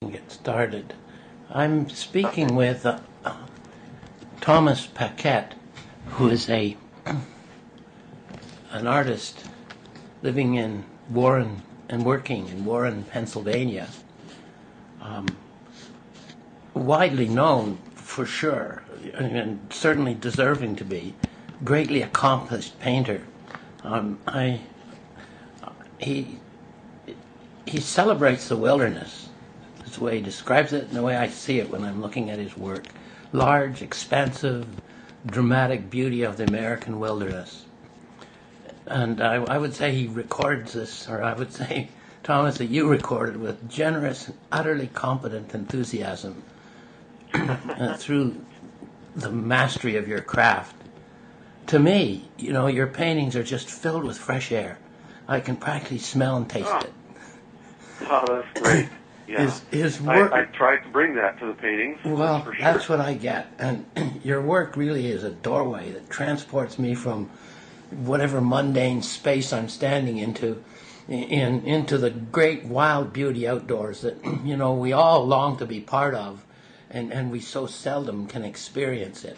Get started. I'm speaking with Thomas Paquette, who is an artist living in Warren and working in Warren, Pennsylvania. Widely known for sure, and certainly deserving to be, greatly accomplished painter. I he he celebrates the wilderness. That's the way he describes it and the way I see it when I'm looking at his work. Large, expansive, dramatic beauty of the American wilderness. And I would say he records this, or I would say, Thomas, that you recorded with generous and utterly competent enthusiasm through the mastery of your craft. To me, your paintings are just filled with fresh air. I can practically smell and taste it. Oh, that's great. Yeah. His work, I tried to bring that to the paintings. well, for sure. that's what I get. And your work really is a doorway that transports me from whatever mundane space I'm standing into the great wild beauty outdoors that, we all long to be part of, and we so seldom can experience it.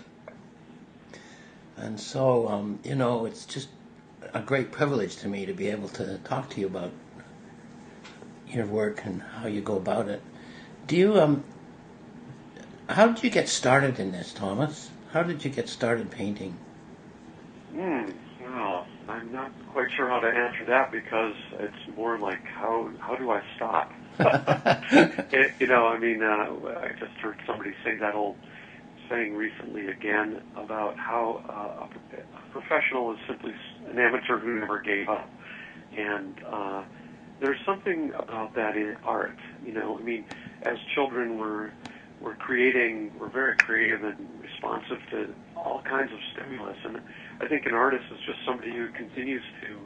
And so, it's just a great privilege to me to be able to talk to you about your work and how you go about it. How did you get started in this, Thomas? How did you get started painting? Well, I'm not quite sure how to answer that because it's more like how do I stop? I just heard somebody say that old saying recently again about how a professional is simply an amateur who never gave up. And there's something about that in art. As children, we're very creative and responsive to all kinds of stimulus. And I think an artist is just somebody who continues to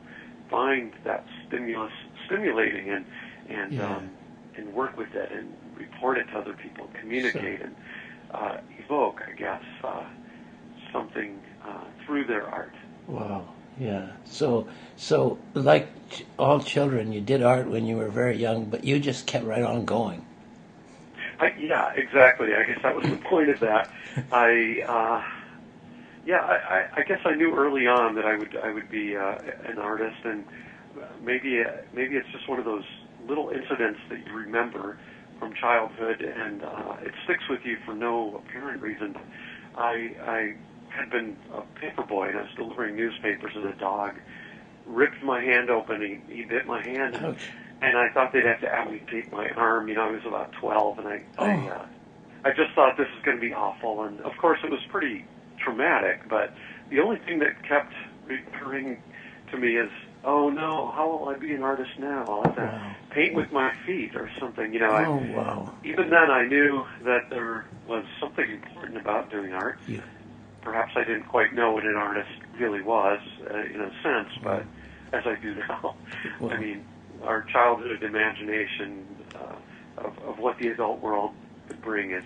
find that stimulus stimulating and work with it and report it to other people, communicate and evoke, I guess, something through their art. Wow. Yeah. So like all children, you did art when you were very young, but you just kept right on going. Yeah, exactly. I guess that was the point of that. I guess I knew early on that I would be an artist, and maybe it's just one of those little incidents that you remember from childhood, and it sticks with you for no apparent reason. I had been a paper boy, and I was delivering newspapers, and a dog ripped my hand open. He bit my hand, and I thought they'd have to amputate my arm. I was about 12, and I just thought this was going to be awful. And of course, it was pretty traumatic. But the only thing that kept recurring to me is, oh no, how will I be an artist now? I'll have to paint with my feet or something. Wow. Even then, I knew that there was something important about doing art. Yeah. Perhaps I didn't quite know what an artist really was, in a sense, but as I do now, our childhood imagination of what the adult world could bring is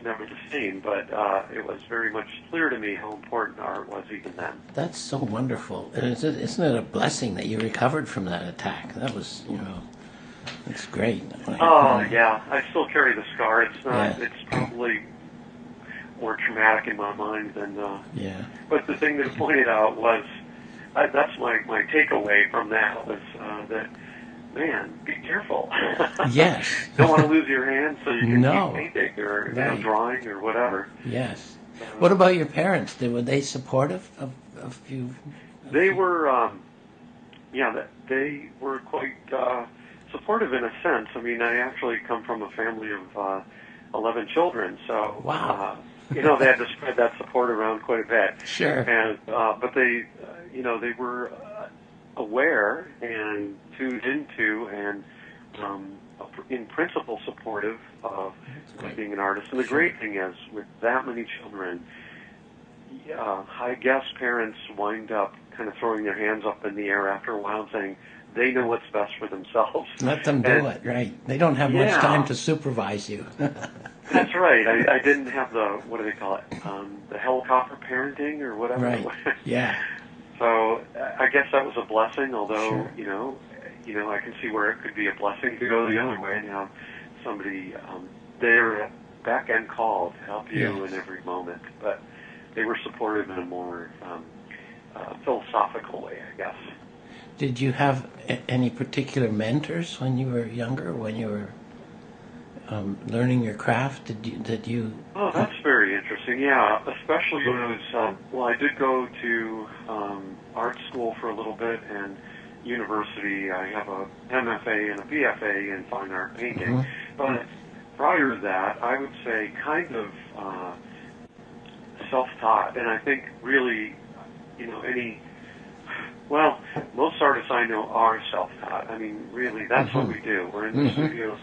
never the same. But it was very much clear to me how important art was even then. That's so wonderful. And isn't it a blessing that you recovered from that attack? That was, it's great. Yeah. I still carry the scar. It's not. It's probably more traumatic in my mind than. But the thing that it pointed out was, that's my takeaway from that was that, man, be careful. Yes. Don't want to lose your hand so you can keep painting or drawing or whatever. Yes. What about your parents? Were they supportive of you? They were, they were quite supportive in a sense. I actually come from a family of 11 children, so wow. They had to spread that support around quite a bit. Sure. And but they, they were aware and tuned into and in principle supportive of being an artist. And the great thing is, with that many children, I guess parents wind up kind of throwing their hands up in the air after a while and saying they know what's best for themselves. Let them do it, right? They don't have much time to supervise you. That's right. I didn't have the, what do they call it, the helicopter parenting or whatever. Right, yeah. So I guess that was a blessing, although, I can see where it could be a blessing to go the other way and have somebody there at back end call to help you in every moment. But they were supportive in a more philosophical way, I guess. Did you have any particular mentors when you were younger, when you were learning your craft? Did you? Oh, that's very interesting. Yeah, especially when I was. Well, I did go to art school for a little bit and university. I have a MFA and a BFA in fine art painting. Mm-hmm. But prior to that, I would say kind of self-taught, and I think really, well, most artists I know are self-taught. I mean, really, that's what we do. We're in the studios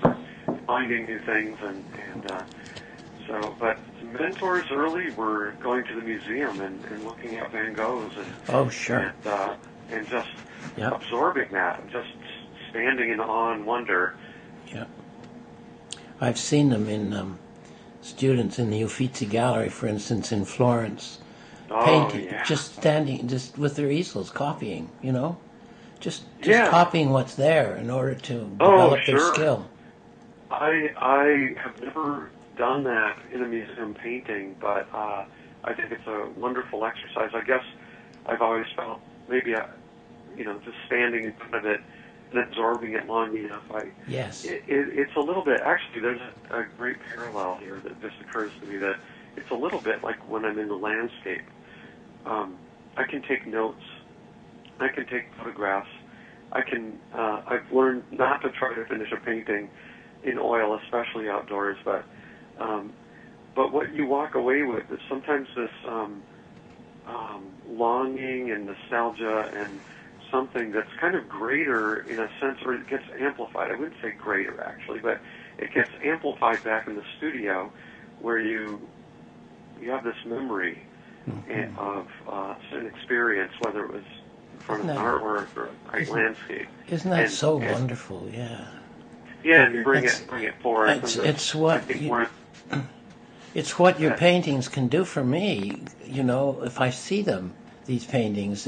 finding new things, and but mentors early were going to the museum and looking at Van Goghs and just absorbing that, and just standing in awe and wonder. Yeah, I've seen them in students in the Uffizi Gallery, for instance, in Florence, painting, just standing, just with their easels, copying. Just copying what's there in order to develop their skill. I have never done that in a museum painting, but I think it's a wonderful exercise. I guess I've always felt maybe, just standing in front of it and absorbing it long enough. It's a little bit, actually, there's a great parallel here that just occurs to me, that it's a little bit like when I'm in the landscape. I can take notes. I can take photographs. I've learned not to try to finish a painting in oil, especially outdoors, but what you walk away with is sometimes this longing and nostalgia and something that's kind of greater in a sense, or it gets amplified. I wouldn't say greater, actually, but it gets amplified back in the studio where you have this memory of an experience, whether it was in front of an artwork or a great landscape. Isn't that so wonderful? Yeah. Yeah, and you bring it forward. It's what your paintings can do for me. If I see them, these paintings,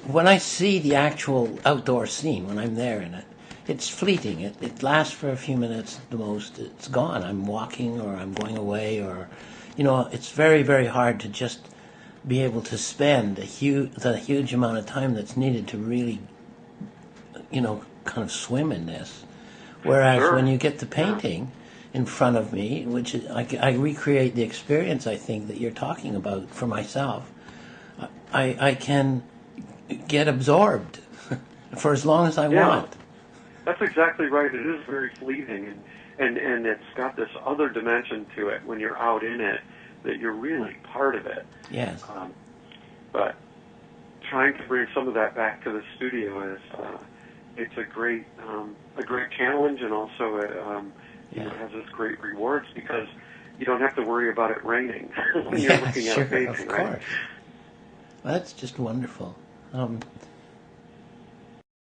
when I see the actual outdoor scene, when I'm there in it, it's fleeting. It lasts for a few minutes at the most. It's gone. I'm walking or I'm going away, or it's very, very hard to just be able to spend the huge amount of time that's needed to really, kind of swim in this. Whereas when you get the painting in front of me, which is, I recreate the experience, I think, that you're talking about for myself, I can get absorbed for as long as I want. That's exactly right. It is very fleeting, and it's got this other dimension to it when you're out in it, that you're really part of it. Yes. But trying to bring some of that back to the studio is it's a great challenge, and also it has its great rewards, because you don't have to worry about it raining when you're looking at a painting. Of course. Well, that's just wonderful.